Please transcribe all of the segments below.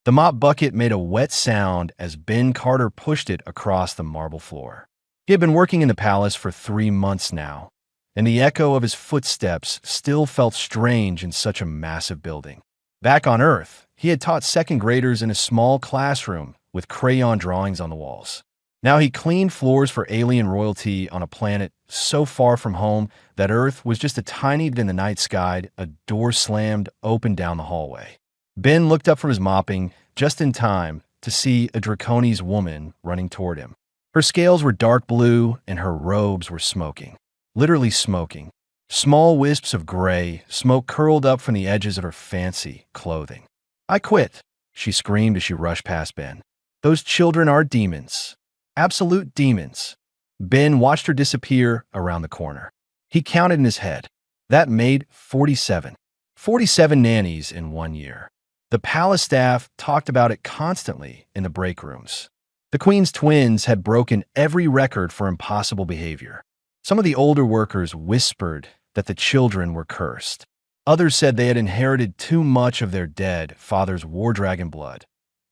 The mop bucket made a wet sound as Ben Carter pushed it across the marble floor. He had been working in the palace for 3 months now, and the echo of his footsteps still felt strange in such a massive building. Back on Earth, he had taught second graders in a small classroom with crayon drawings on the walls. Now he cleaned floors for alien royalty on a planet so far from home that Earth was just a tiny bit in the night sky. A door slammed open down the hallway. Ben looked up from his mopping just in time to see a Draconese woman running toward him. Her scales were dark blue and her robes were smoking. Literally smoking. Small wisps of gray smoke curled up from the edges of her fancy clothing. "I quit," she screamed as she rushed past Ben. "Those children are demons. Absolute demons." Ben watched her disappear around the corner. He counted in his head. That made 47. 47 nannies in 1 year. The palace staff talked about it constantly in the break rooms. The Queen's twins had broken every record for impossible behavior. Some of the older workers whispered that the children were cursed. Others said they had inherited too much of their dead father's war dragon blood.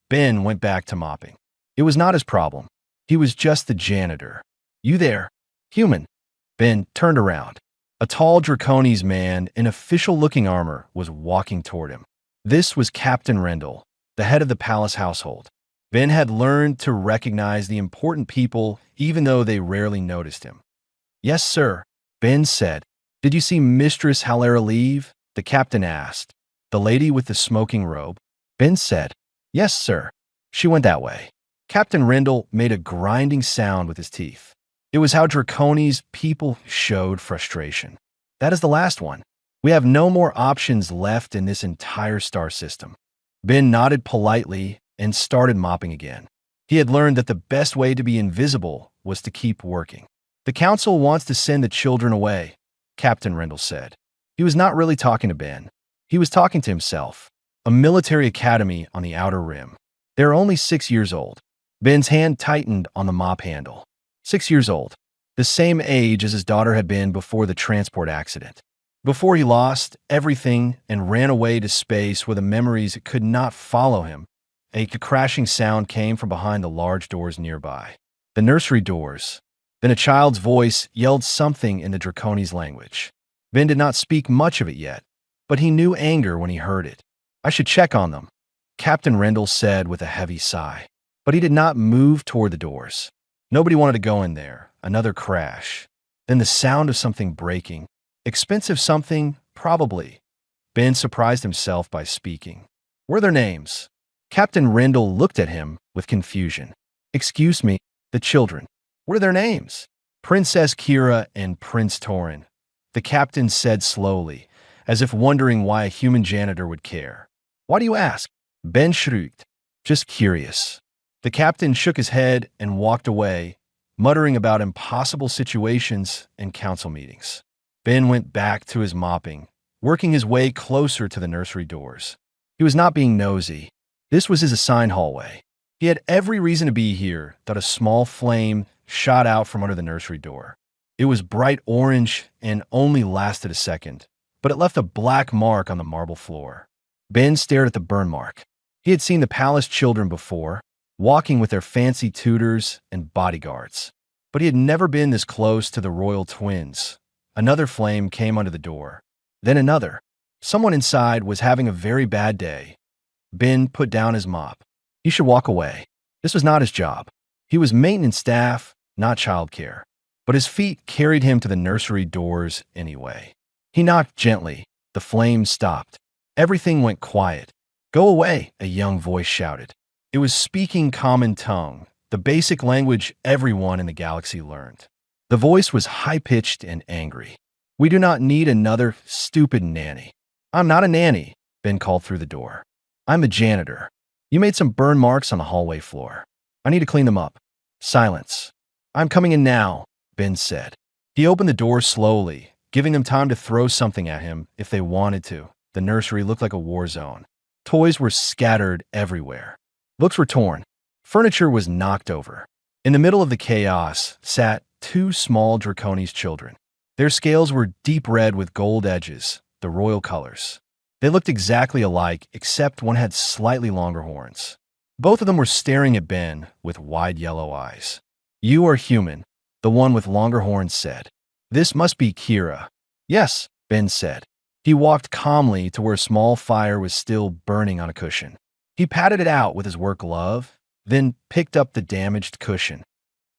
Ben went back to mopping. It was not his problem. He was just the janitor. "You there, human?" Ben turned around. A tall Draconese man in official-looking armor was walking toward him. This was Captain Rendell, the head of the palace household. Ben had learned to recognize the important people even though they rarely noticed him. "Yes, sir," Ben said. "Did you see Mistress Halera leave?" the captain asked. "The lady with the smoking robe?" Ben said, "Yes, sir. She went that way." Captain Rendell made a grinding sound with his teeth. It was how Draconese people showed frustration. "That is the last one. We have no more options left in this entire star system." Ben nodded politely and started mopping again. He had learned that the best way to be invisible was to keep working. "The council wants to send the children away," Captain Rendell said. He was not really talking to Ben. He was talking to himself. A military academy on the outer rim. They are only 6 years old. Ben's hand tightened on the mop handle. 6 years old. The same age as his daughter had been before the transport accident. Before he lost everything and ran away to space where the memories could not follow him, a crashing sound came from behind the large doors nearby. The nursery doors. Then a child's voice yelled something in the Draconese language. Ben did not speak much of it yet, but he knew anger when he heard it. "I should check on them," Captain Rendell said with a heavy sigh. But he did not move toward the doors. Nobody wanted to go in there. Another crash. Then the sound of something breaking. Expensive something, probably. Ben surprised himself by speaking. "What are their names?" Captain Rendell looked at him with confusion. "Excuse me, the children. What are their names?" "Princess Kira and Prince Torin," the captain said slowly, as if wondering why a human janitor would care. "Why do you ask?" Ben shrieked. "Just curious." The captain shook his head and walked away, muttering about impossible situations and council meetings. Ben went back to his mopping, working his way closer to the nursery doors. He was not being nosy. This was his assigned hallway. He had every reason to be here that a small flame shot out from under the nursery door. It was bright orange and only lasted a second, but it left a black mark on the marble floor. Ben stared at the burn mark. He had seen the palace children before, walking with their fancy tutors and bodyguards. But he had never been this close to the royal twins. Another flame came under the door. Then another. Someone inside was having a very bad day. Ben put down his mop. He should walk away. This was not his job. He was maintenance staff, not childcare. But his feet carried him to the nursery doors anyway. He knocked gently. The flames stopped. Everything went quiet. "Go away," a young voice shouted. It was speaking common tongue, the basic language everyone in the galaxy learned. The voice was high-pitched and angry. "We do not need another stupid nanny." "I'm not a nanny," Ben called through the door. "I'm a janitor. You made some burn marks on the hallway floor. I need to clean them up." Silence. "I'm coming in now," Ben said. He opened the door slowly, giving them time to throw something at him if they wanted to. The nursery looked like a war zone. Toys were scattered everywhere. Books were torn. Furniture was knocked over. In the middle of the chaos sat 2 small Draconese children. Their scales were deep red with gold edges, the royal colors. They looked exactly alike, except one had slightly longer horns. Both of them were staring at Ben with wide yellow eyes. "You are human," the one with longer horns said. "This must be Kira." "Yes," Ben said. He walked calmly to where a small fire was still burning on a cushion. He patted it out with his work glove, then picked up the damaged cushion.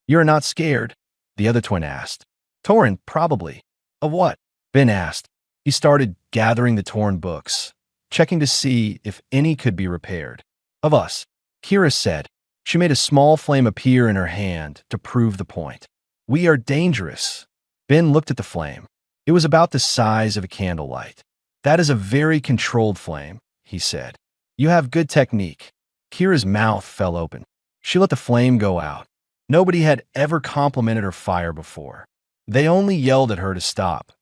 "You're not scared?" the other twin asked. "Torn, probably." "Of what?" Ben asked. He started gathering the torn books, checking to see if any could be repaired. "Of us," Kira said. She made a small flame appear in her hand to prove the point. "We are dangerous." Ben looked at the flame. It was about the size of a candlelight. "That is a very controlled flame," he said. "You have good technique." Kira's mouth fell open. She let the flame go out. Nobody had ever complimented her fire before. They only yelled at her to stop.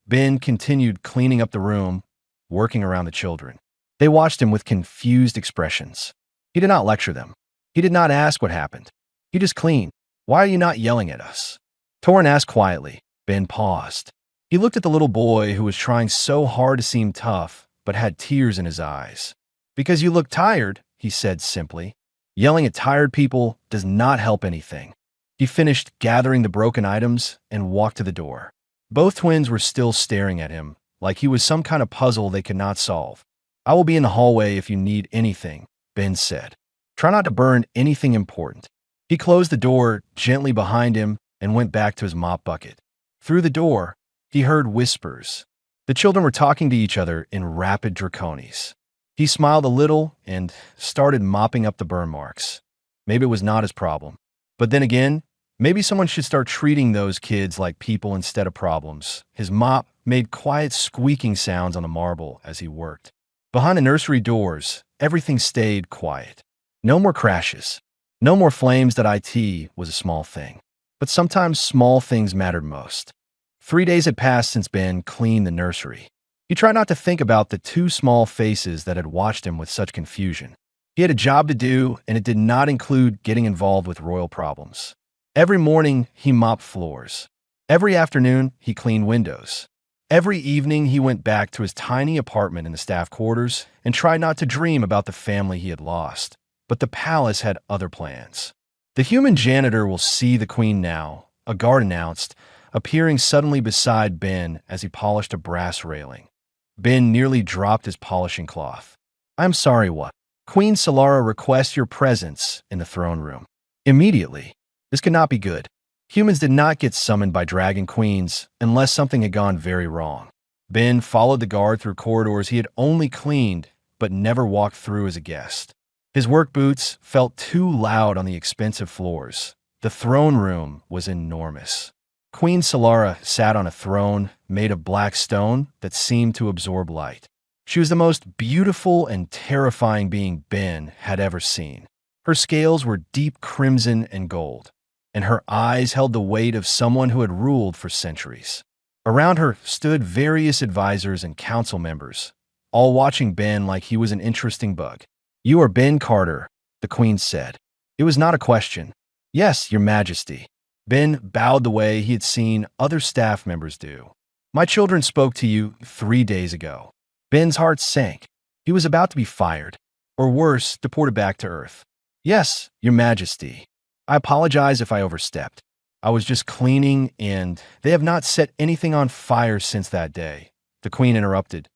Ben continued cleaning up the room, working around the children. They watched him with confused expressions. He did not lecture them. He did not ask what happened. He just cleaned. "Why are you not yelling at us?" Torn asked quietly. Ben paused. He looked at the little boy who was trying so hard to seem tough, but had tears in his eyes. "Because you look tired," he said simply. "Yelling at tired people does not help anything." He finished gathering the broken items and walked to the door. Both twins were still staring at him, like he was some kind of puzzle they could not solve. "I will be in the hallway if you need anything," Ben said. "Try not to burn anything important." He closed the door gently behind him and went back to his mop bucket. Through the door, he heard whispers. The children were talking to each other in rapid Draconis. He smiled a little and started mopping up the burn marks. Maybe it was not his problem. But then again, maybe someone should start treating those kids like people instead of problems. His mop made quiet squeaking sounds on the marble as he worked. Behind the nursery doors, everything stayed quiet. No more crashes. No more flames. That IT was a small thing. But sometimes small things mattered most. 3 days had passed since Ben cleaned the nursery. He tried not to think about the two small faces that had watched him with such confusion. He had a job to do, and it did not include getting involved with royal problems. Every morning, he mopped floors. Every afternoon, he cleaned windows. Every evening, he went back to his tiny apartment in the staff quarters and tried not to dream about the family he had lost. But the palace had other plans. "The human janitor will see the queen now," a guard announced, appearing suddenly beside Ben as he polished a brass railing. Ben nearly dropped his polishing cloth. "I'm sorry, what?" "Queen Solara requests your presence in the throne room." Immediately. This could not be good. Humans did not get summoned by dragon queens unless something had gone very wrong. Ben followed the guard through corridors he had only cleaned but never walked through as a guest. His work boots felt too loud on the expensive floors. The throne room was enormous. Queen Solara sat on a throne made of black stone that seemed to absorb light. She was the most beautiful and terrifying being Ben had ever seen. Her scales were deep crimson and gold, and her eyes held the weight of someone who had ruled for centuries. Around her stood various advisors and council members, all watching Ben like he was an interesting bug. "You are Ben Carter," the queen said. It was not a question. "Yes, your majesty." Ben bowed the way he had seen other staff members do. "My children spoke to you 3 days ago." Ben's heart sank. He was about to be fired, or worse, deported back to Earth. "Yes, your majesty. I apologize if I overstepped. I was just cleaning, and they have not set anything on fire since that day," the queen interrupted.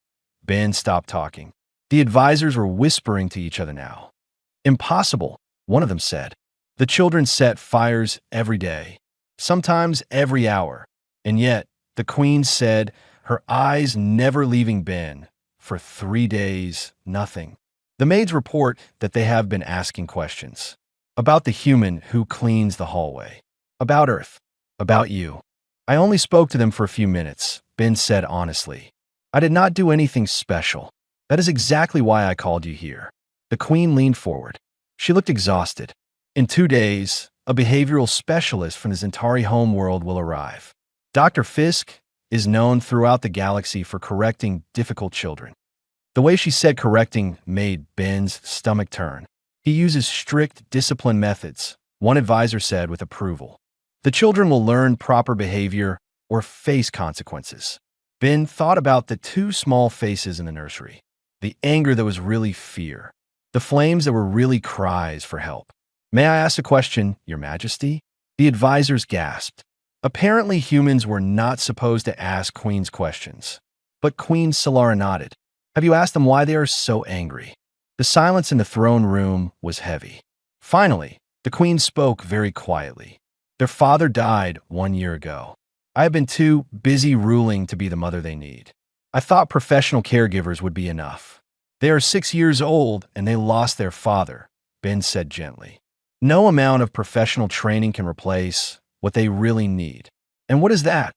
Ben stopped talking. The advisors were whispering to each other now. "Impossible," one of them said. "The children set fires every day, sometimes every hour." And yet, the queen said, her eyes never leaving Ben, for 3 days, nothing. The maids report that they have been asking questions. About the human who cleans the hallway. About Earth. About you. "I only spoke to them for a few minutes," Ben said honestly. "I did not do anything special. That is exactly why I called you here." The queen leaned forward. She looked exhausted. "In 2 days, a behavioral specialist from the Zentari homeworld will arrive. Dr. Fisk is known throughout the galaxy for correcting difficult children." The way she said correcting made Ben's stomach turn. "He uses strict discipline methods," one advisor said with approval. "The children will learn proper behavior or face consequences." Ben thought about the two small faces in the nursery. the anger that was really fear, the flames that were really cries for help. "May I ask a question, Your Majesty?" The advisors gasped. Apparently, humans were not supposed to ask queens questions. But Queen Solara nodded. "Have you asked them why they are so angry?" The silence in the throne room was heavy. Finally, the queen spoke very quietly. "Their father died 1 year ago. I have been too busy ruling to be the mother they need. I thought professional caregivers would be enough. They are 6 years old and they lost their father," Ben said gently. "No amount of professional training can replace what they really need." "And what is that?"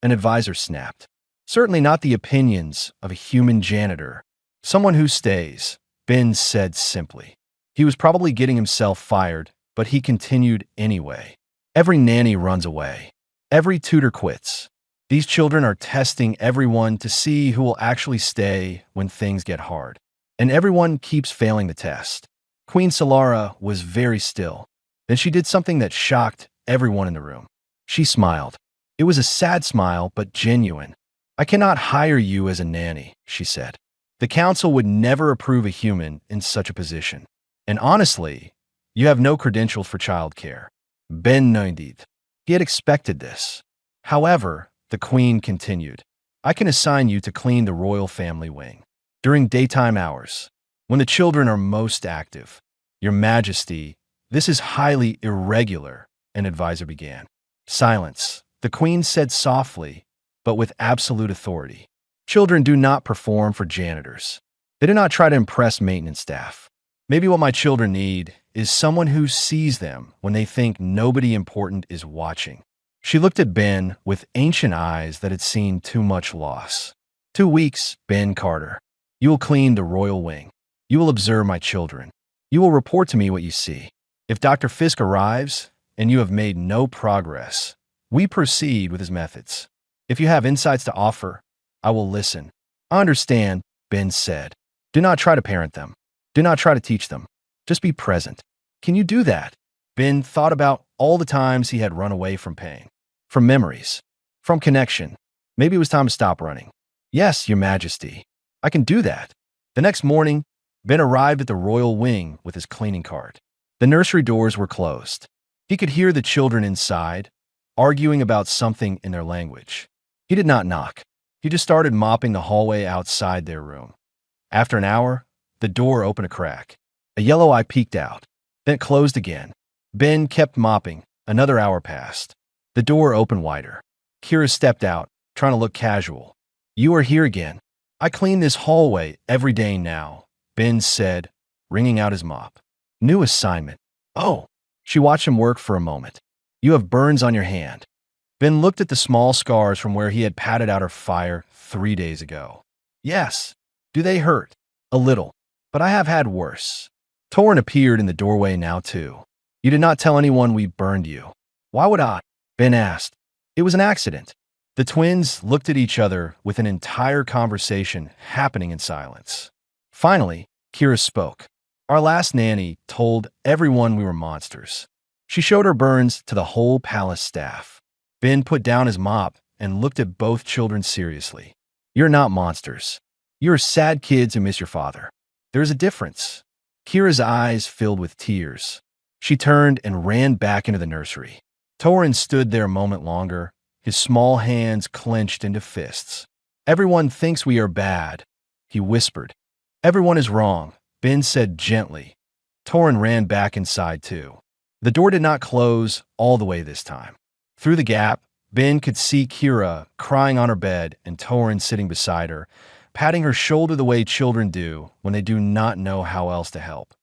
an advisor snapped. "Certainly not the opinions of a human janitor. Someone who stays," Ben said simply. He was probably getting himself fired, but he continued anyway. "Every nanny runs away. Every tutor quits. These children are testing everyone to see who will actually stay when things get hard. And everyone keeps failing the test." Queen Solara was very still. Then she did something that shocked everyone in the room. She smiled. It was a sad smile, but genuine. "I cannot hire you as a nanny," she said. "The council would never approve a human in such a position. And honestly, you have no credentials for childcare." Ben nodded. He had expected this. "However," the queen continued, "I can assign you to clean the royal family wing during daytime hours, when the children are most active." "Your Majesty, this is highly irregular," an advisor began. "Silence," the queen said softly, but with absolute authority. "Children do not perform for janitors. They do not try to impress maintenance staff. Maybe what my children need is someone who sees them when they think nobody important is watching." She looked at Ben with ancient eyes that had seen too much loss. "2 weeks, Ben Carter. You will clean the royal wing. You will observe my children. You will report to me what you see. If Dr. Fisk arrives and you have made no progress, we proceed with his methods. If you have insights to offer, I will listen." "I understand," Ben said. "Do not try to parent them. Do not try to teach them. Just be present." "Can you do that?" Ben thought about all the times he had run away from pain, from memories, from connection. Maybe it was time to stop running. "Yes, Your Majesty. I can do that." The next morning, Ben arrived at the royal wing with his cleaning cart. The nursery doors were closed. He could hear the children inside, arguing about something in their language. He did not knock. He just started mopping the hallway outside their room. After an hour, the door opened a crack. A yellow eye peeked out. Then it closed again. Ben kept mopping. Another hour passed. The door opened wider. Kira stepped out, trying to look casual. "You are here again. I clean this hallway every day now," Ben said, wringing out his mop. "New assignment." "Oh." She watched him work for a moment. "You have burns on your hand." Ben looked at the small scars from where he had patted out her fire 3 days ago. "Yes." "Do they hurt?" "A little. But I have had worse." Torin appeared in the doorway now too. "You did not tell anyone we burned you." "Why would I?" Ben asked. "It was an accident." The twins looked at each other with an entire conversation happening in silence. Finally, Kira spoke. "Our last nanny told everyone we were monsters. She showed her burns to the whole palace staff." Ben put down his mop and looked at both children seriously. "You're not monsters. You're sad kids who miss your father. There is a difference." Kira's eyes filled with tears. She turned and ran back into the nursery. Torin stood there a moment longer, his small hands clenched into fists. "Everyone thinks we are bad," he whispered. "Everyone is wrong," Ben said gently. Torin ran back inside too. The door did not close all the way this time. Through the gap, Ben could see Kira crying on her bed and Torin sitting beside her, patting her shoulder the way children do when they do not know how else to help.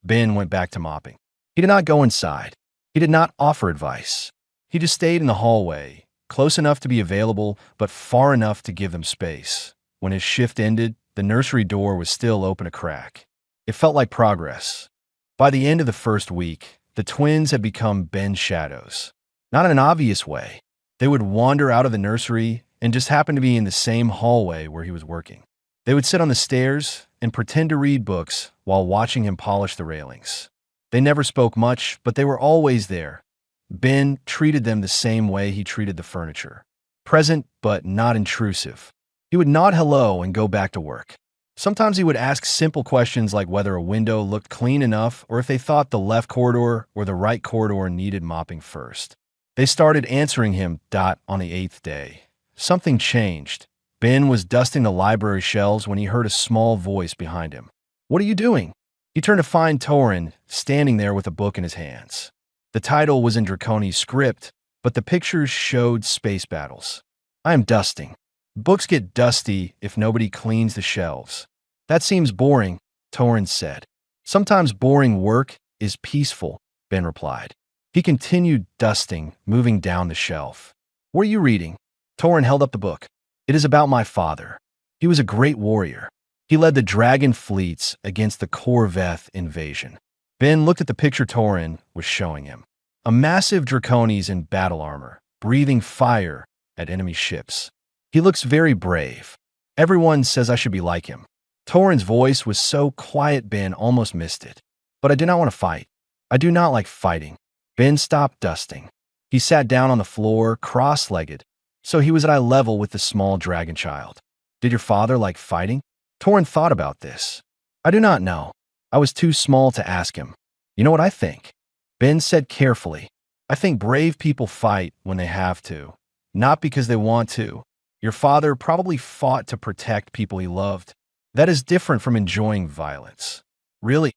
Ben went back to mopping. He did not go inside. He did not offer advice. He just stayed in the hallway, close enough to be available, but far enough to give them space. When his shift ended, the nursery door was still open a crack. It felt like progress. By the end of the first week, the twins had become Ben's shadows. Not in an obvious way. They would wander out of the nursery and just happen to be in the same hallway where he was working. They would sit on the stairs and pretend to read books while watching him polish the railings. They never spoke much, but they were always there. Ben treated them the same way he treated the furniture. Present, but not intrusive. He would nod hello and go back to work. Sometimes he would ask simple questions like whether a window looked clean enough or if they thought the left corridor or the right corridor needed mopping first. They started answering him. On the 8th day, something changed. Ben was dusting the library shelves when he heard a small voice behind him. "What are you doing?" He turned to find Torin standing there with a book in his hands. The title was in Draconi's script, but the pictures showed space battles. "I am dusting. Books get dusty if nobody cleans the shelves." "That seems boring," Torin said. "Sometimes boring work is peaceful," Ben replied. He continued dusting, moving down the shelf. "What are you reading?" Torin held up the book. "It is about my father. He was a great warrior. He led the dragon fleets against the Corvette invasion." Ben looked at the picture Torin was showing him. A massive Draconis in battle armor, breathing fire at enemy ships. "He looks very brave. Everyone says I should be like him." Torin's voice was so quiet Ben almost missed it. "But I do not want to fight. I do not like fighting." Ben stopped dusting. He sat down on the floor, cross-legged, so he was at eye level with the small dragon child. "Did your father like fighting?" Torin thought about this. "I do not know. I was too small to ask him. You know what I think?" Ben said carefully. "I think brave people fight when they have to, not because they want to. Your father probably fought to protect people he loved. That is different from enjoying violence." Really.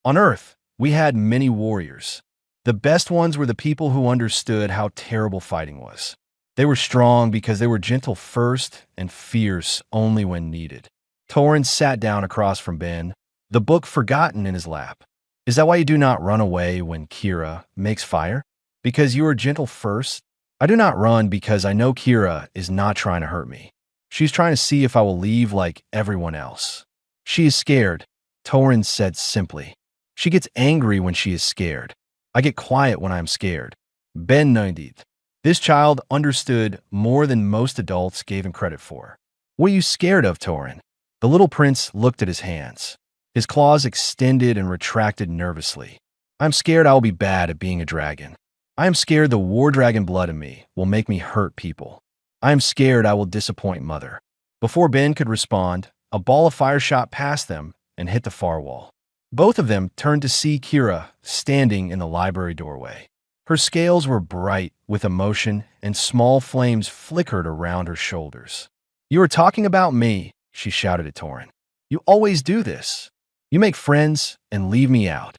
On Earth, we had many warriors. The best ones were the people who understood how terrible fighting was. They were strong because they were gentle first and fierce only when needed." Torin sat down across from Ben, the book forgotten in his lap. "Is that why you do not run away when Kira makes fire? Because you are gentle first?" "I do not run because I know Kira is not trying to hurt me. She's trying to see if I will leave like everyone else." "She is scared," Torin said simply. "She gets angry when she is scared. I get quiet when I am scared." Ben nodded. This child understood more than most adults gave him credit for. "What are you scared of, Torin?" The little prince looked at his hands. His claws extended and retracted nervously. "I'm scared I will be bad at being a dragon. I am scared the war dragon blood in me will make me hurt people. I am scared I will disappoint Mother." Before Ben could respond, a ball of fire shot past them and hit the far wall. Both of them turned to see Kira standing in the library doorway. Her scales were bright with emotion and small flames flickered around her shoulders. "You are talking about me," she shouted at Torin. "You always do this. You make friends and leave me out."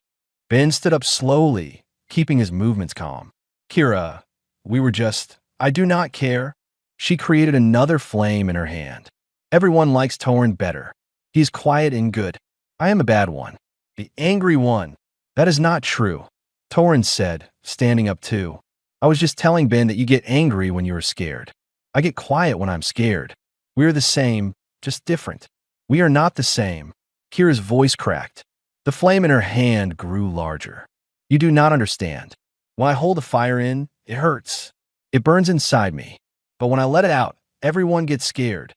Ben stood up slowly, keeping his movements calm. "Kira, I do not care." She created another flame in her hand. "Everyone likes Torin better. He is quiet and good. I am a bad one. The angry one." "That is not true," Torin said, standing up too. "I was just telling Ben that you get angry when you are scared. I get quiet when I'm scared. We are the same, just different." "We are not the same." Kira's voice cracked. The flame in her hand grew larger. "You do not understand. When I hold the fire in, it hurts. It burns inside me. But when I let it out, everyone gets scared."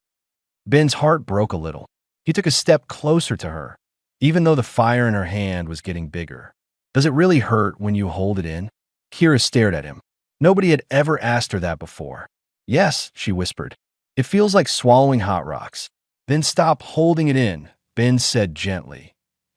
Ben's heart broke a little. He took a step closer to her, even though the fire in her hand was getting bigger. "Does it really hurt when you hold it in?" Kira stared at him. Nobody had ever asked her that before. "Yes," she whispered. "It feels like swallowing hot rocks." "Then stop holding it in," Ben said gently.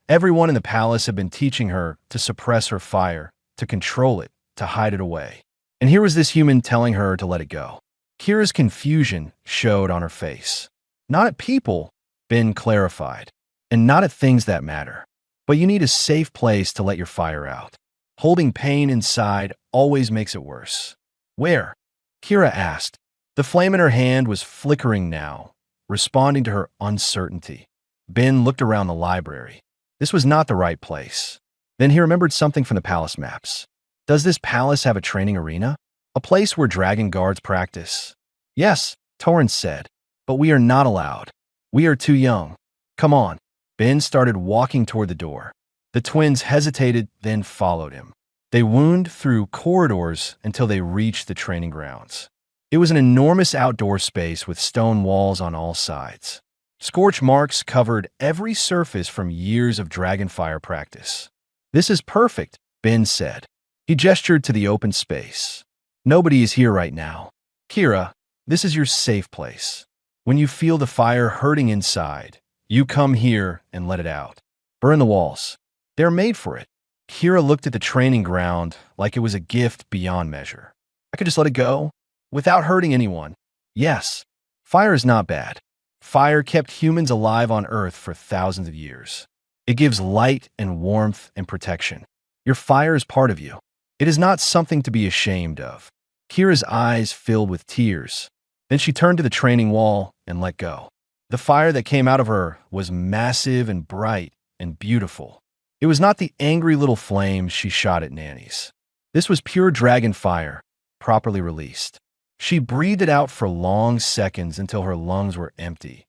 Everyone in the palace had been teaching her to suppress her fire, to control it, to hide it away. And here was this human telling her to let it go. Kira's confusion showed on her face. "Not at people," Ben clarified, "and not at things that matter. But you need a safe place to let your fire out. Holding pain inside always makes it worse." "Where?" Kira asked. The flame in her hand was flickering now, responding to her uncertainty. Ben looked around the library. This was not the right place. Then he remembered something from the palace maps. "Does this palace have a training arena? A place where dragon guards practice?" "Yes," Torin said, "but we are not allowed. We are too young. Come on." Ben started walking toward the door. The twins hesitated, then followed him. They wound through corridors until they reached the training grounds. It was an enormous outdoor space with stone walls on all sides. Scorch marks covered every surface from years of dragonfire practice. "This is perfect," Ben said. He gestured to the open space. "Nobody is here right now. Kira, this is your safe place. When you feel the fire hurting inside, You come here and let it out. Burn the walls. They're made for it. Kira looked at the training ground like it was a gift beyond measure. I could just let it go without hurting anyone. Yes, fire is not bad. Fire kept humans alive on Earth for thousands of years. It gives light and warmth and protection. Your fire is part of you. It is not something to be ashamed of. Kira's eyes filled with tears. Then she turned to the training wall and let go. The fire that came out of her was massive and bright and beautiful. It was not the angry little flames she shot at nannies. This was pure dragon fire, properly released. She breathed it out for long seconds until her lungs were empty.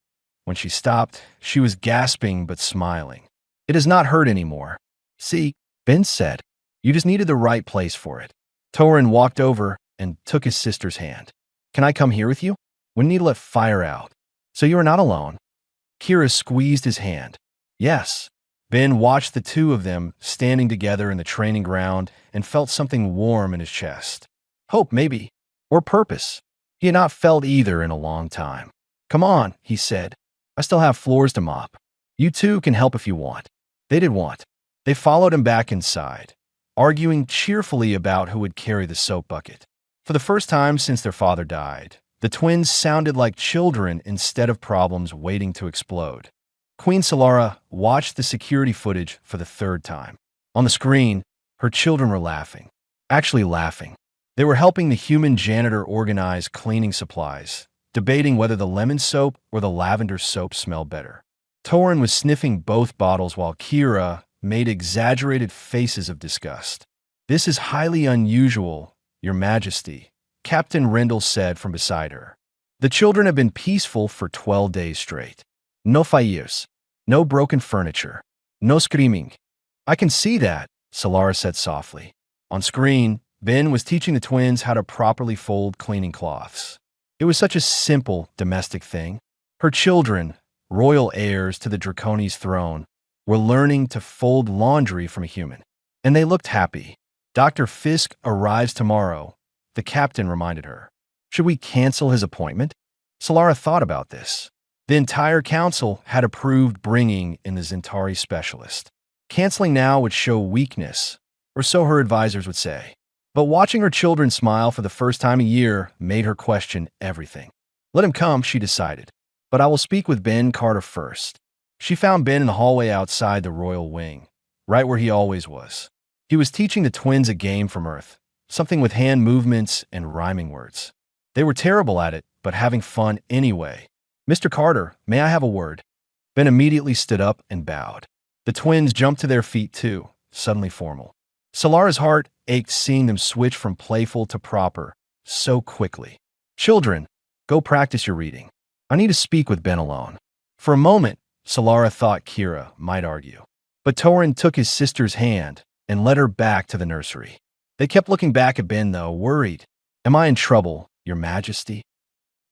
When she stopped, she was gasping but smiling. It does not hurt anymore. See, Ben said, you just needed the right place for it. Torin walked over and took his sister's hand. Can I come here with you? We need to let fire out. So you are not alone. Kira squeezed his hand. Yes. Ben watched the two of them standing together in the training ground and felt something warm in his chest. Hope, maybe. Or purpose. He had not felt either in a long time. Come on, he said. I still have floors to mop. You two can help if you want. They did want. They followed him back inside, arguing cheerfully about who would carry the soap bucket. For the first time since their father died, the twins sounded like children instead of problems waiting to explode. Queen Solara watched the security footage for the third time. On the screen, her children were laughing. Actually laughing. They were helping the human janitor organize cleaning supplies, debating whether the lemon soap or the lavender soap smelled better. Torin was sniffing both bottles while Kira made exaggerated faces of disgust. This is highly unusual, Your Majesty, Captain Rendell said from beside her. The children have been peaceful for 12 days straight. No fallos, no broken furniture, no screaming. I can see that, Solara said softly. On screen, Ben was teaching the twins how to properly fold cleaning cloths. It was such a simple domestic thing. Her children, royal heirs to the Draconis throne, were learning to fold laundry from a human. And they looked happy. Dr. Fisk arrives tomorrow, the captain reminded her. Should we cancel his appointment? Solara thought about this. The entire council had approved bringing in the Zentari specialist. Canceling now would show weakness, or so her advisors would say. But watching her children smile for the first time in a year made her question everything. Let him come, she decided. But I will speak with Ben Carter first. She found Ben in the hallway outside the royal wing, right where he always was. He was teaching the twins a game from Earth, something with hand movements and rhyming words. They were terrible at it, but having fun anyway. Mr. Carter, may I have a word? Ben immediately stood up and bowed. The twins jumped to their feet too, suddenly formal. Solara's heart ached seeing them switch from playful to proper so quickly. Children, go practice your reading. I need to speak with Ben alone. For a moment, Solara thought Kira might argue. But Torin took his sister's hand and led her back to the nursery. They kept looking back at Ben, though, worried. Am I in trouble, Your Majesty?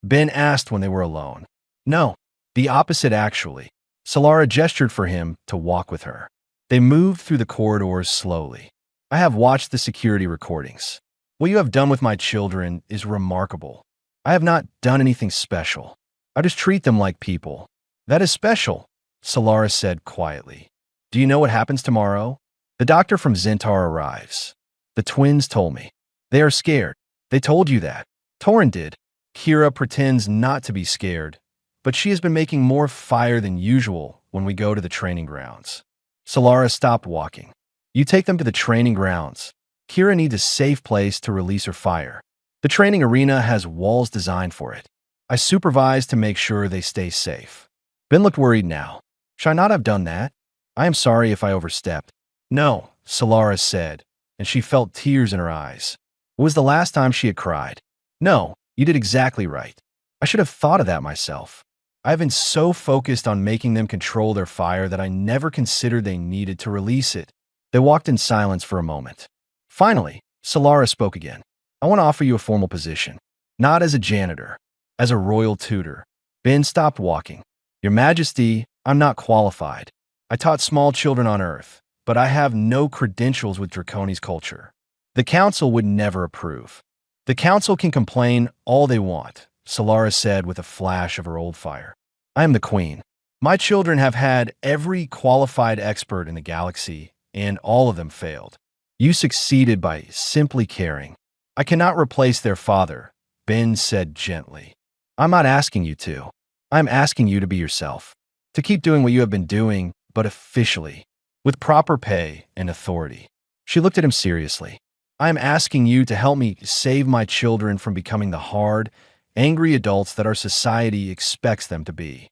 Ben asked when they were alone. No, the opposite actually. Solara gestured for him to walk with her. They moved through the corridors slowly. I have watched the security recordings. What you have done with my children is remarkable. I have not done anything special. I just treat them like people. That is special, Solara said quietly. Do you know what happens tomorrow? The doctor from Zentar arrives. The twins told me. They are scared. They told you that. Torin did. Kira pretends not to be scared, but she has been making more fire than usual when we go to the training grounds. Solara stopped walking. You take them to the training grounds. Kira needs a safe place to release her fire. The training arena has walls designed for it. I supervise to make sure they stay safe. Ben looked worried now. Should I not have done that? I am sorry if I overstepped. No, Solara said, and she felt tears in her eyes. It was the last time she had cried. No, you did exactly right. I should have thought of that myself. I have been so focused on making them control their fire that I never considered they needed to release it. They walked in silence for a moment. Finally, Solara spoke again. I want to offer you a formal position. Not as a janitor, as a royal tutor. Ben stopped walking. Your Majesty, I'm not qualified. I taught small children on Earth, but I have no credentials with Draconis culture. The council would never approve. The council can complain all they want, Solara said with a flash of her old fire. I am the queen. My children have had every qualified expert in the galaxy, and all of them failed. You succeeded by simply caring. I cannot replace their father, Ben said gently. I'm not asking you to. I'm asking you to be yourself. To keep doing what you have been doing, but officially, with proper pay and authority. She looked at him seriously. I am asking you to help me save my children from becoming the hard, angry adults that our society expects them to be.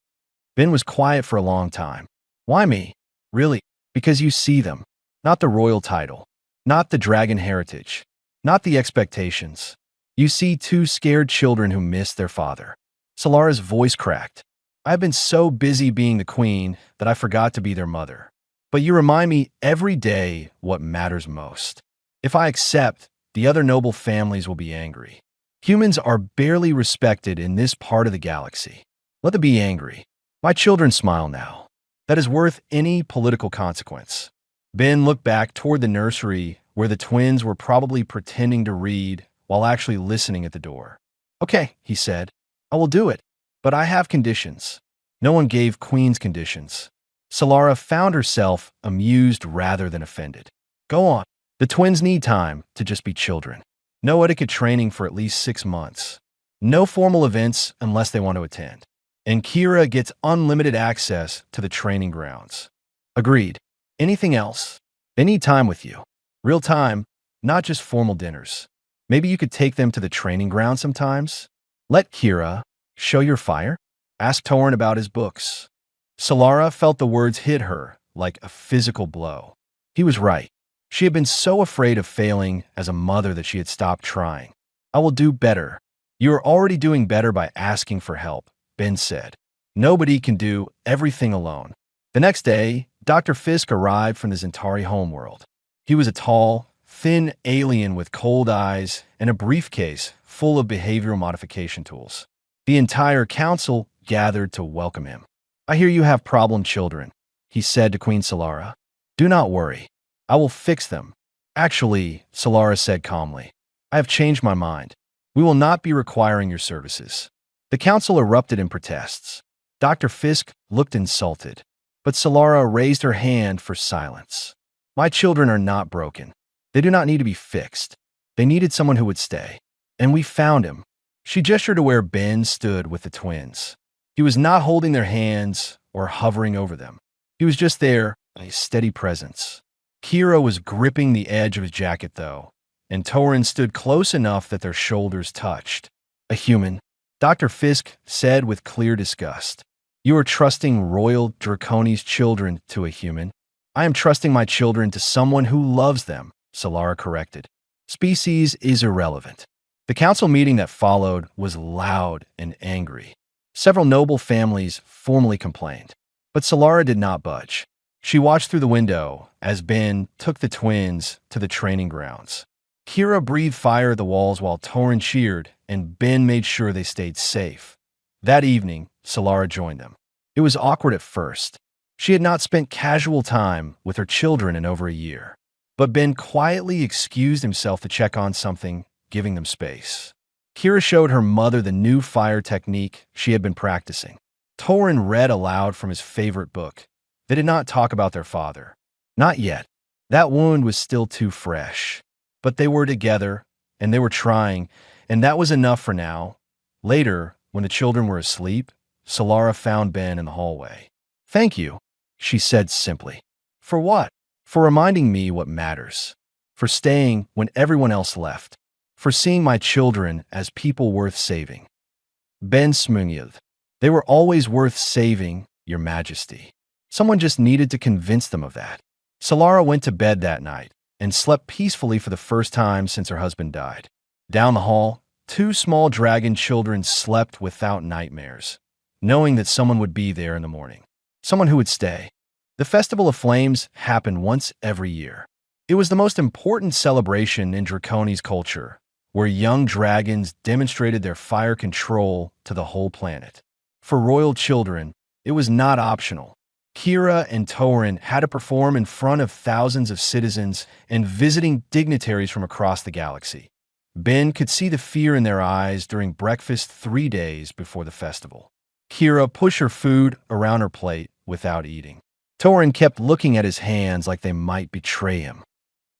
Ben was quiet for a long time. Why me? Really? Because you see them. Not the royal title. Not the dragon heritage. Not the expectations. You see two scared children who miss their father. Solara's voice cracked. I've been so busy being the queen that I forgot to be their mother. But you remind me every day what matters most. If I accept, the other noble families will be angry. Humans are barely respected in this part of the galaxy. Let them be angry. My children smile now. That is worth any political consequence. Ben looked back toward the nursery where the twins were probably pretending to read while actually listening at the door. Okay, he said. I will do it. But I have conditions. No one gave Queen's conditions. Solara found herself amused rather than offended. Go on. The twins need time to just be children. No etiquette training for at least 6 months. No formal events unless they want to attend. And Kira gets unlimited access to the training grounds. Agreed. Anything else? They need time with you. Real time, not just formal dinners. Maybe you could take them to the training ground sometimes? Let Kira show your fire? Ask Torin about his books. Solara felt the words hit her like a physical blow. He was right. She had been so afraid of failing as a mother that she had stopped trying. I will do better. You are already doing better by asking for help, Ben said. Nobody can do everything alone. The next day, Dr. Fisk arrived from the Zentari homeworld. He was a tall, thin alien with cold eyes and a briefcase full of behavioral modification tools. The entire council gathered to welcome him. I hear you have problem children, he said to Queen Solara. Do not worry. I will fix them. Actually, Solara said calmly, I have changed my mind. We will not be requiring your services. The council erupted in protests. Dr. Fisk looked insulted, but Solara raised her hand for silence. My children are not broken. They do not need to be fixed. They needed someone who would stay. And we found him. She gestured to where Ben stood with the twins. He was not holding their hands or hovering over them. He was just there, a steady presence. Kira was gripping the edge of his jacket, though, and Torin stood close enough that their shoulders touched. A human, Dr. Fisk said with clear disgust. You are trusting Royal Draconi's children to a human. I am trusting my children to someone who loves them, Solara corrected. Species is irrelevant. The council meeting that followed was loud and angry. Several noble families formally complained, but Solara did not budge. She watched through the window as Ben took the twins to the training grounds. Kira breathed fire at the walls while Torin cheered, and Ben made sure they stayed safe. That evening, Solara joined them. It was awkward at first. She had not spent casual time with her children in over a year. But Ben quietly excused himself to check on something, giving them space. Kira showed her mother the new fire technique she had been practicing. Torin read aloud from his favorite book. They did not talk about their father. Not yet. That wound was still too fresh. But they were together, and they were trying, and that was enough for now. Later, when the children were asleep, Solara found Ben in the hallway. Thank you, she said simply. For what? For reminding me what matters. For staying when everyone else left. For seeing my children as people worth saving. Ben smiled. They were always worth saving, Your Majesty. Someone just needed to convince them of that. Solara went to bed that night and slept peacefully for the first time since her husband died. Down the hall, 2 small dragon children slept without nightmares, knowing that someone would be there in the morning. Someone who would stay. The Festival of Flames happened once every year. It was the most important celebration in Draconi's culture, where young dragons demonstrated their fire control to the whole planet. For royal children, it was not optional. Kira and Torin had to perform in front of thousands of citizens and visiting dignitaries from across the galaxy. Ben could see the fear in their eyes during breakfast 3 days before the festival. Kira pushed her food around her plate without eating. Torin kept looking at his hands like they might betray him.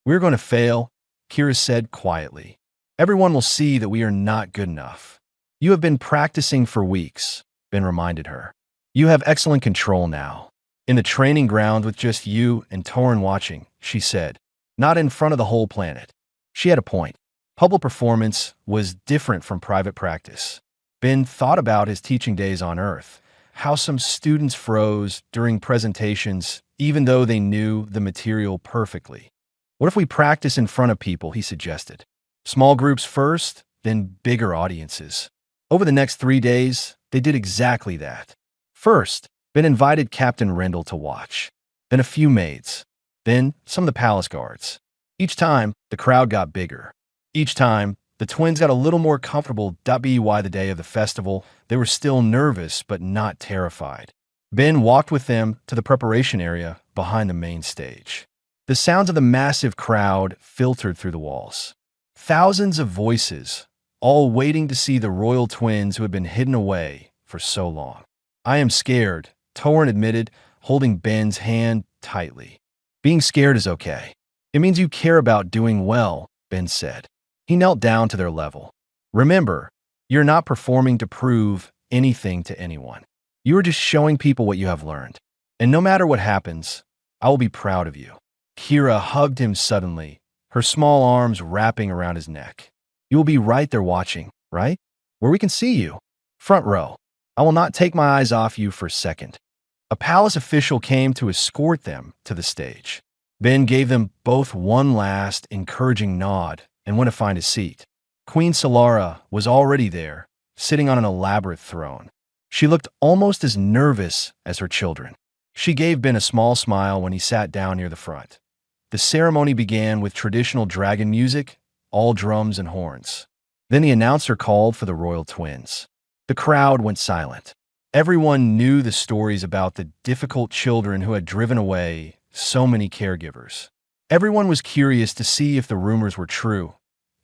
"We're going to fail," Kira said quietly. "Everyone will see that we are not good enough." "You have been practicing for weeks," Ben reminded her. "You have excellent control now." "In the training ground with just you and Torin watching," she said. "Not in front of the whole planet." She had a point. Public performance was different from private practice. Ben thought about his teaching days on Earth, how some students froze during presentations even though they knew the material perfectly. "What if we practice in front of people?" he suggested. "Small groups first, then bigger audiences." Over the next 3 days, they did exactly that. First, Ben invited Captain Rendell to watch, then a few maids, then some of the palace guards. Each time, the crowd got bigger. Each time, the twins got a little more comfortable. By the day of the festival, they were still nervous but not terrified. Ben walked with them to the preparation area behind the main stage. The sounds of the massive crowd filtered through the walls. Thousands of voices, all waiting to see the royal twins who had been hidden away for so long. "I am scared," Torin admitted, holding Ben's hand tightly. "Being scared is okay. It means you care about doing well," Ben said. He knelt down to their level. "Remember, you're not performing to prove anything to anyone. You are just showing people what you have learned. And no matter what happens, I will be proud of you." Kira hugged him suddenly, her small arms wrapping around his neck. "You will be right there watching, right? Where we can see you. Front row. I will not take my eyes off you for a second." A palace official came to escort them to the stage. Ben gave them both one last encouraging nod and went to find a seat. Queen Solara was already there, sitting on an elaborate throne. She looked almost as nervous as her children. She gave Ben a small smile when he sat down near the front. The ceremony began with traditional dragon music, all drums and horns. Then the announcer called for the royal twins. The crowd went silent. Everyone knew the stories about the difficult children who had driven away so many caregivers. Everyone was curious to see if the rumors were true.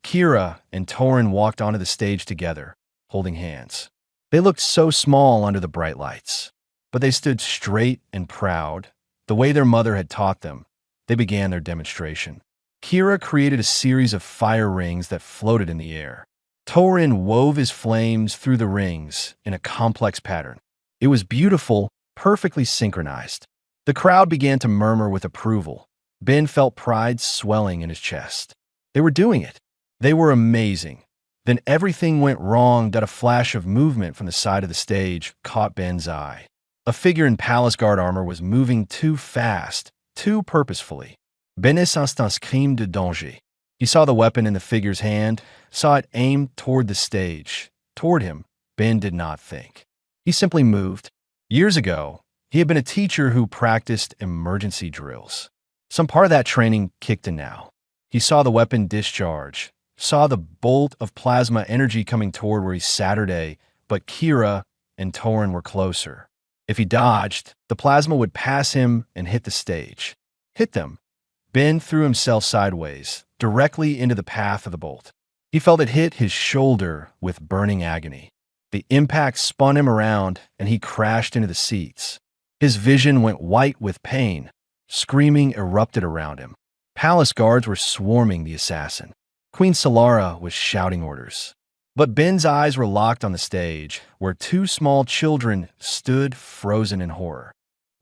Kira and Torin walked onto the stage together, holding hands. They looked so small under the bright lights, but they stood straight and proud, the way their mother had taught them. They began their demonstration. Kira created a series of fire rings that floated in the air. Torin wove his flames through the rings in a complex pattern. It was beautiful, perfectly synchronized. The crowd began to murmur with approval. Ben felt pride swelling in his chest. They were doing it. They were amazing. Then everything went wrong. A flash of movement from the side of the stage caught Ben's eye. A figure in palace guard armor was moving too fast, too purposefully. Ben instant crime de danger. He saw the weapon in the figure's hand, saw it aimed toward the stage. Toward him, Ben did not think. He simply moved. Years ago, he had been a teacher who practiced emergency drills. Some part of that training kicked in now. He saw the weapon discharge, saw the bolt of plasma energy coming toward where he Saturday, but Kira and Torin were closer. If he dodged, the plasma would pass him and hit the stage. Hit them. Ben threw himself sideways, directly into the path of the bolt. He felt it hit his shoulder with burning agony. The impact spun him around, and he crashed into the seats. His vision went white with pain. Screaming erupted around him. Palace guards were swarming the assassin. Queen Solara was shouting orders. But Ben's eyes were locked on the stage, where two small children stood frozen in horror.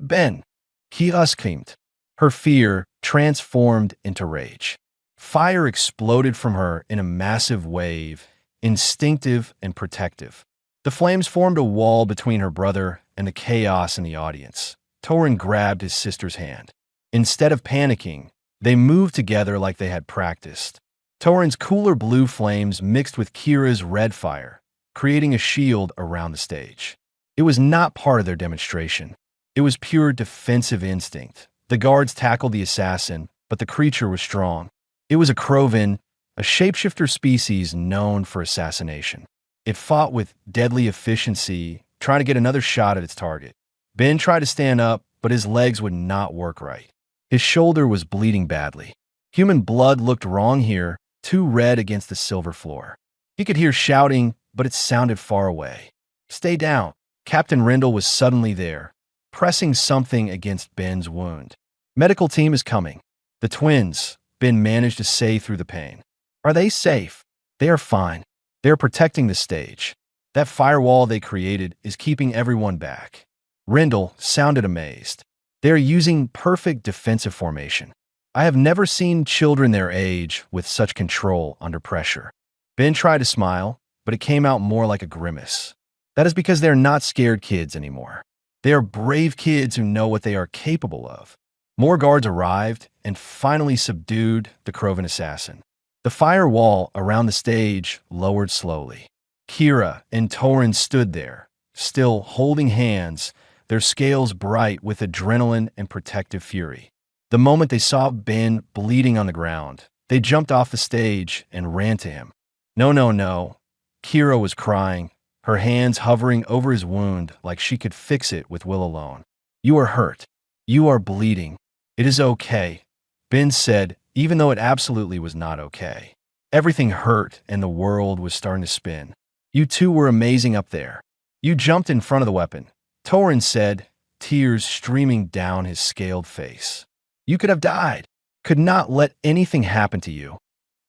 "Ben!" Kira screamed. Her fear transformed into rage. Fire exploded from her in a massive wave, instinctive and protective. The flames formed a wall between her brother and the chaos in the audience. Torin grabbed his sister's hand. Instead of panicking, they moved together like they had practiced. Torin's cooler blue flames mixed with Kira's red fire, creating a shield around the stage. It was not part of their demonstration. It was pure defensive instinct. The guards tackled the assassin, but the creature was strong. It was a Krovan, a shapeshifter species known for assassination. It fought with deadly efficiency, trying to get another shot at its target. Ben tried to stand up, but his legs would not work right. His shoulder was bleeding badly. Human blood looked wrong here, too red against the silver floor. He could hear shouting, but it sounded far away. "Stay down." Captain Rindle was suddenly there, pressing something against Ben's wound. Medical team is coming. The twins, Ben managed to say through the pain. Are they safe? They are fine. They are protecting the stage. That firewall they created is keeping everyone back. Rindle sounded amazed. They are using perfect defensive formation. I have never seen children their age with such control under pressure. Ben tried to smile, but it came out more like a grimace. That is because they are not scared kids anymore. They are brave kids who know what they are capable of. More guards arrived and finally subdued the Krovan assassin. The firewall around the stage lowered slowly. Kira and Torin stood there, still holding hands, their scales bright with adrenaline and protective fury. The moment they saw Ben bleeding on the ground, they jumped off the stage and ran to him. No, no, no. Kira was crying, her hands hovering over his wound like she could fix it with will alone. You are hurt. You are bleeding. It is okay, Ben said, even though it absolutely was not okay. Everything hurt and the world was starting to spin. You two were amazing up there. You jumped in front of the weapon, Torin said, tears streaming down his scaled face. You could have died. Could not let anything happen to you,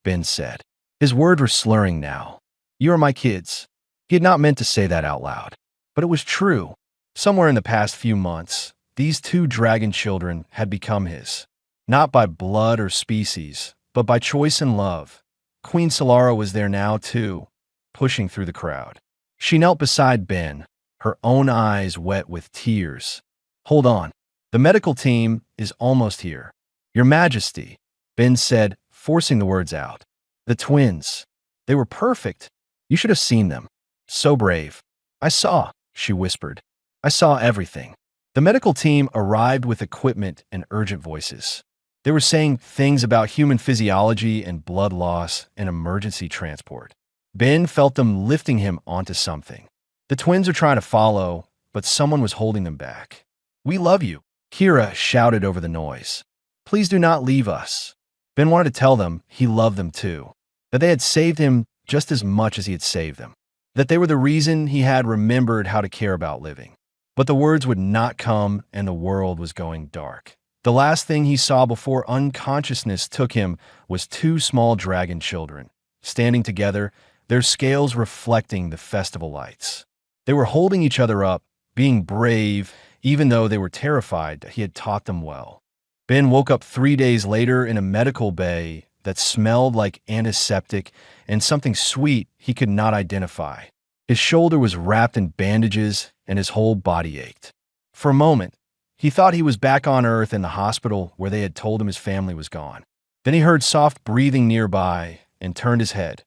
Ben said. His words were slurring now. You are my kids. He had not meant to say that out loud. But it was true. Somewhere in the past few months, these two dragon children had become his. Not by blood or species, but by choice and love. Queen Solara was there now too, pushing through the crowd. She knelt beside Ben, her own eyes wet with tears. Hold on. The medical team is almost here. Your Majesty, Ben said, forcing the words out. The twins. They were perfect. You should have seen them. So brave. I saw, she whispered. I saw everything. The medical team arrived with equipment and urgent voices. They were saying things about human physiology and blood loss and emergency transport. Ben felt them lifting him onto something. The twins were trying to follow, but someone was holding them back. We love you, Kira shouted over the noise. Please do not leave us. Ben wanted to tell them he loved them too, that they had saved him just as much as he had saved them, that they were the reason he had remembered how to care about living. But the words would not come and the world was going dark. The last thing he saw before unconsciousness took him was two small dragon children, standing together, their scales reflecting the festival lights. They were holding each other up, being brave, even though they were terrified that he had taught them well. Ben woke up 3 days later in a medical bay that smelled like antiseptic and something sweet he could not identify. His shoulder was wrapped in bandages and his whole body ached. For a moment, he thought he was back on Earth in the hospital where they had told him his family was gone. Then he heard soft breathing nearby and turned his head.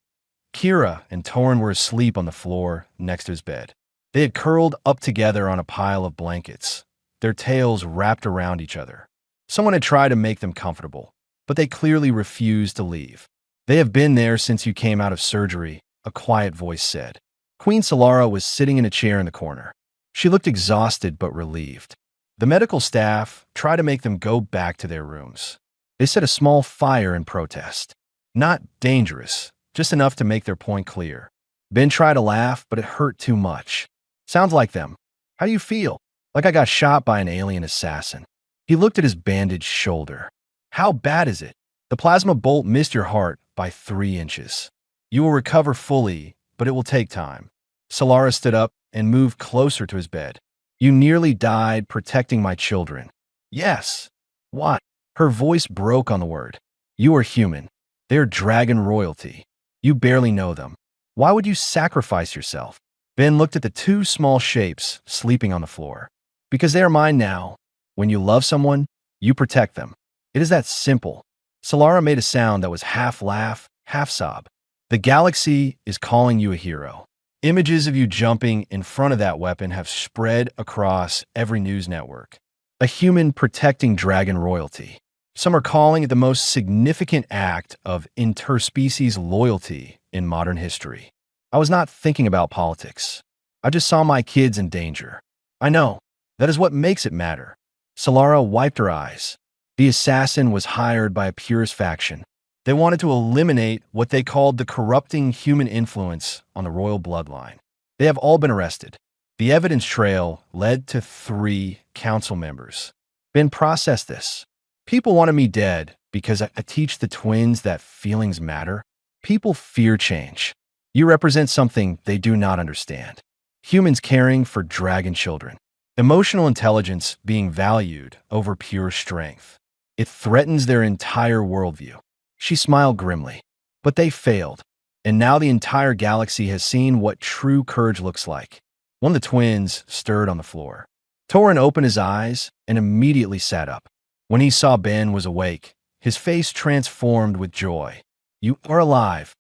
Kira and Torin were asleep on the floor next to his bed. They had curled up together on a pile of blankets, their tails wrapped around each other. Someone had tried to make them comfortable, but they clearly refused to leave. They have been there since you came out of surgery, a quiet voice said. Queen Solara was sitting in a chair in the corner. She looked exhausted but relieved. The medical staff tried to make them go back to their rooms. They set a small fire in protest. Not dangerous, just enough to make their point clear. Ben tried to laugh, but it hurt too much. Sounds like them. How do you feel? Like I got shot by an alien assassin. He looked at his bandaged shoulder. How bad is it? The plasma bolt missed your heart by 3 inches. You will recover fully, but it will take time. Solara stood up and moved closer to his bed. You nearly died protecting my children. Yes. What? Her voice broke on the word. You are human. They are dragon royalty. You barely know them. Why would you sacrifice yourself? Ben looked at the 2 small shapes sleeping on the floor. Because they are mine now. When you love someone, you protect them. It is that simple. Solara made a sound that was half laugh, half sob. The galaxy is calling you a hero. Images of you jumping in front of that weapon have spread across every news network. A human protecting dragon royalty. Some are calling it the most significant act of interspecies loyalty in modern history. I was not thinking about politics. I just saw my kids in danger. I know. That is what makes it matter. Solara wiped her eyes. The assassin was hired by a purist faction. They wanted to eliminate what they called the corrupting human influence on the royal bloodline. They have all been arrested. The evidence trail led to 3 council members. Ben processed this. People wanted me dead because I teach the twins that feelings matter. People fear change. You represent something they do not understand. Humans caring for dragon children. Emotional intelligence being valued over pure strength. It threatens their entire worldview. She smiled grimly. But they failed. And now the entire galaxy has seen what true courage looks like. One of the twins stirred on the floor. Torin opened his eyes and immediately sat up. When he saw Ben was awake, his face transformed with joy. "You are alive."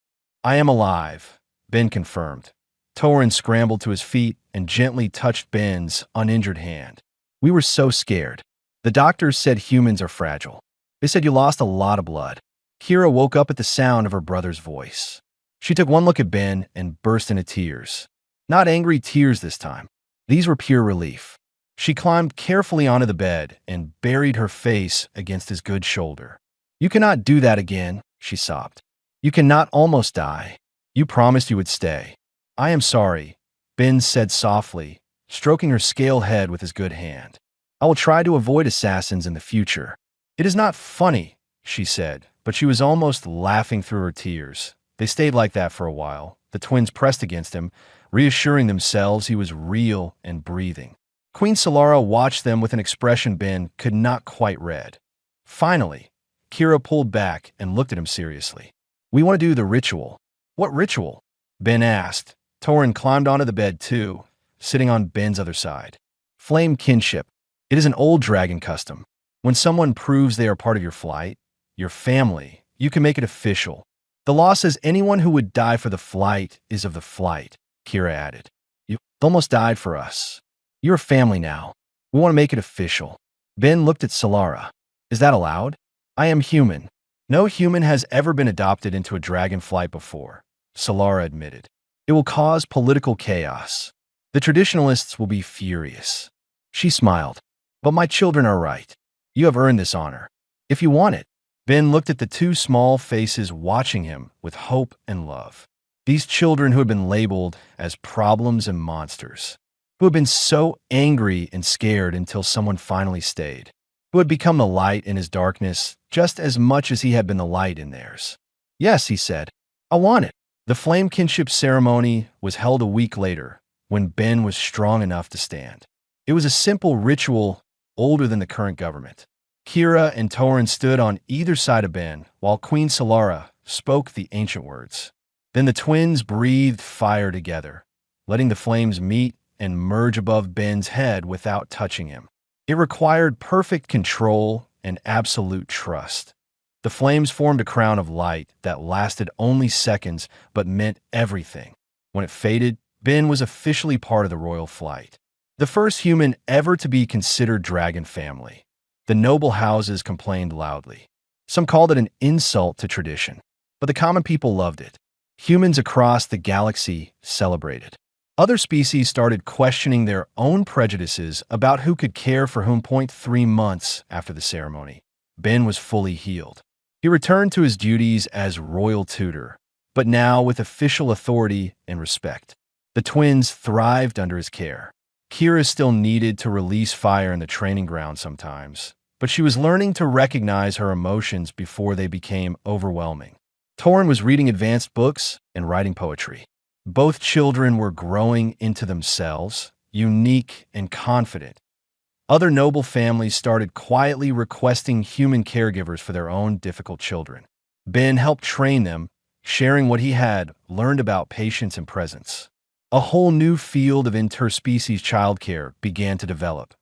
"I am alive," Ben confirmed. Torin scrambled to his feet and gently touched Ben's uninjured hand. "We were so scared. The doctors said humans are fragile. They said you lost a lot of blood." Kira woke up at the sound of her brother's voice. She took one look at Ben and burst into tears. Not angry tears this time. These were pure relief. She climbed carefully onto the bed and buried her face against his good shoulder. "You cannot do that again," she sobbed. "You cannot almost die. You promised you would stay." "I am sorry," Ben said softly, stroking her scale head with his good hand. "I will try to avoid assassins in the future." "It is not funny," she said, but she was almost laughing through her tears. They stayed like that for a while. The twins pressed against him, reassuring themselves he was real and breathing. Queen Solara watched them with an expression Ben could not quite read. Finally, Kira pulled back and looked at him seriously. "We want to do the ritual." "What ritual?" Ben asked. Torin climbed onto the bed too, sitting on Ben's other side. "Flame kinship. It is an old dragon custom. When someone proves they are part of your flight, your family, you can make it official. The law says anyone who would die for the flight is of the flight," Kira added. "You almost died for us. You're family now. We want to make it official." Ben looked at Solara. "Is that allowed?" "I am human." "No human has ever been adopted into a dragon flight before," Solara admitted. "It will cause political chaos. The traditionalists will be furious." She smiled. "But my children are right. You have earned this honor. If you want it." Ben looked at the 2 small faces watching him with hope and love. These children who had been labeled as problems and monsters, who had been so angry and scared until someone finally stayed, who had become the light in his darkness just as much as he had been the light in theirs. "Yes," he said, "I want it." The flame kinship ceremony was held a week later, when Ben was strong enough to stand. It was a simple ritual older than the current government. Kira and Torin stood on either side of Ben, while Queen Solara spoke the ancient words. Then the twins breathed fire together, letting the flames meet and merge above Ben's head without touching him. It required perfect control and absolute trust. The flames formed a crown of light that lasted only seconds but meant everything. When it faded, Ben was officially part of the royal flight. The first human ever to be considered dragon family. The noble houses complained loudly. Some called it an insult to tradition, but the common people loved it. Humans across the galaxy celebrated. Other species started questioning their own prejudices about who could care for whom. 3 months after the ceremony, Ben was fully healed. He returned to his duties as royal tutor, but now with official authority and respect. The twins thrived under his care. Kira still needed to release fire in the training ground sometimes, but she was learning to recognize her emotions before they became overwhelming. Torin was reading advanced books and writing poetry. Both children were growing into themselves, unique and confident. Other noble families started quietly requesting human caregivers for their own difficult children. Ben helped train them, sharing what he had learned about patience and presence. A whole new field of interspecies childcare began to develop.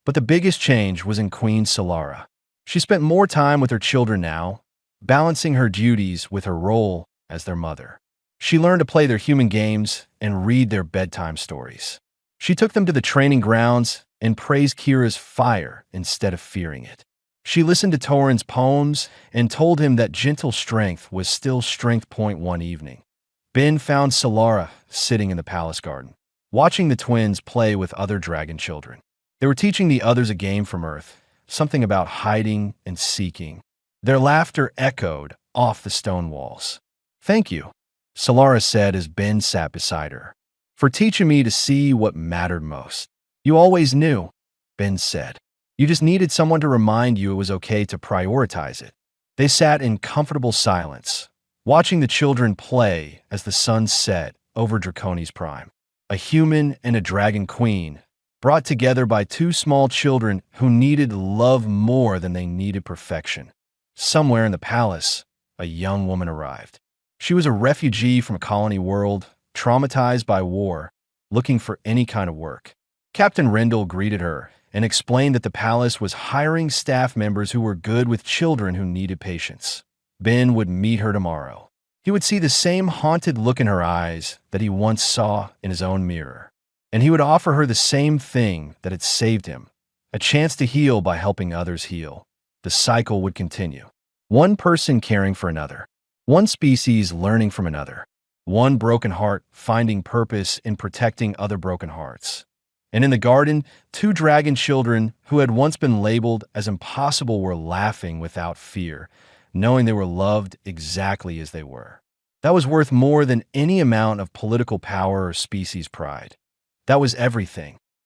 But the biggest change was in Queen Solara. She spent more time with her children now, balancing her duties with her role as their mother. She learned to play their human games and read their bedtime stories. She took them to the training grounds and praised Kira's fire instead of fearing it. She listened to Torin's poems and told him that gentle strength was still strength. One evening, Ben found Solara sitting in the palace garden, watching the twins play with other dragon children. They were teaching the others a game from Earth, something about hiding and seeking. Their laughter echoed off the stone walls. "Thank you," Solara said as Ben sat beside her. for teaching me to see what mattered most. You always knew, Ben said. You just needed someone to remind you it was okay to prioritize it. They sat in comfortable silence, watching the children play as the sun set over Draconi's prime. A human and a dragon queen, brought together by two small children who needed love more than they needed perfection. Somewhere in the palace, a young woman arrived. She was a refugee from a colony world, traumatized by war, looking for any kind of work. Captain Rendell greeted her and explained that the palace was hiring staff members who were good with children who needed patience. Ben would meet her tomorrow. He would see the same haunted look in her eyes that he once saw in his own mirror. And he would offer her the same thing that had saved him, a chance to heal by helping others heal. The cycle would continue. One person caring for another. One species learning from another. One broken heart finding purpose in protecting other broken hearts. And in the garden, two dragon children who had once been labeled as impossible were laughing without fear, knowing they were loved exactly as they were. That was worth more than any amount of political power or species pride. That was everything.